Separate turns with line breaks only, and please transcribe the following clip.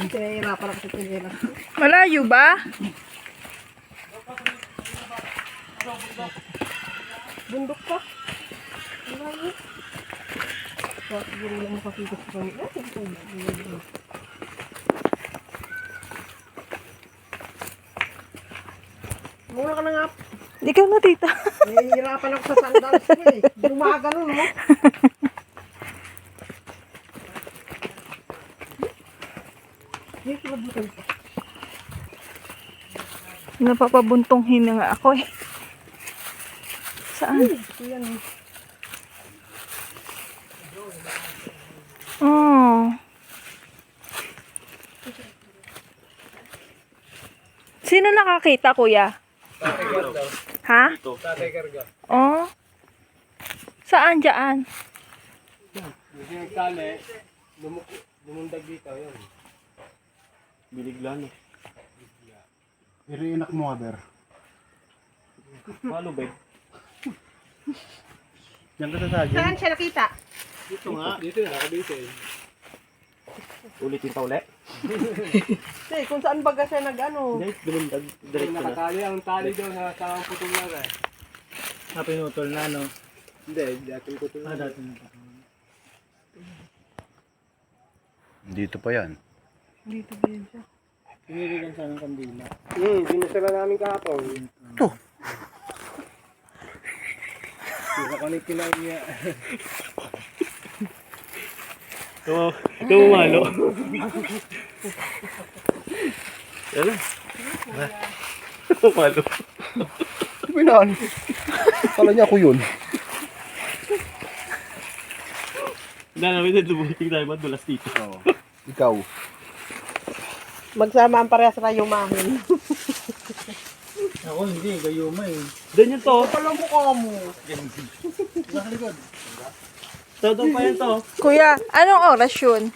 Sinahirapan ako sa tinira.
Malayo ba?
Bundok pa. Malayo. Siguro lang makakita sa kanila. Muna ka na nga.
Ikaw na, tita.
Nahihirapan ako sa sandals ko eh. Gumaganon mo. Yes, mabutan ko.
Napapabuntong hina nga ako eh. Saan?
Yan.
Oh. Sino nakakita, kuya? Ha?
Tatay karga.
Oh. Saan dyan?
Hindi nagtali. Lumundag dito. Yun. Biligla no.
Pero yung anak mo, Ader.
Malo ba?
Diyan ka sa sadyo.
Saan siya nakita?
Dito nga. Dito na. Dito eh. Ulitin pa ulit.
Hey, kung saan baga siya nag-ano?
Hindi. Lumundag. Direct na. Nakatali ang tali daw na sa putong na eh.
Pinutol na, no?
Hindi. Dating putong na.
Dati na.
Dito pa yan.
Dito din siya.
Piniligan siya ng kandila.
Sinasala namin kahapon.
Ito.
Nakakunik kinain niya. Ito umalo. Yan. Umalo.
Pinaan. Kala niya ako yun.
Hindi namin na lumuting tayo madulas dito.
Oo. Ikaw.
Magsama ang parehas na yumahin.
Ako hindi, gayuma eh.
Doon yun to.
Alam mo ka mo.
Sa likod.
Todo pa yun to.
Kuya, anong oras yun?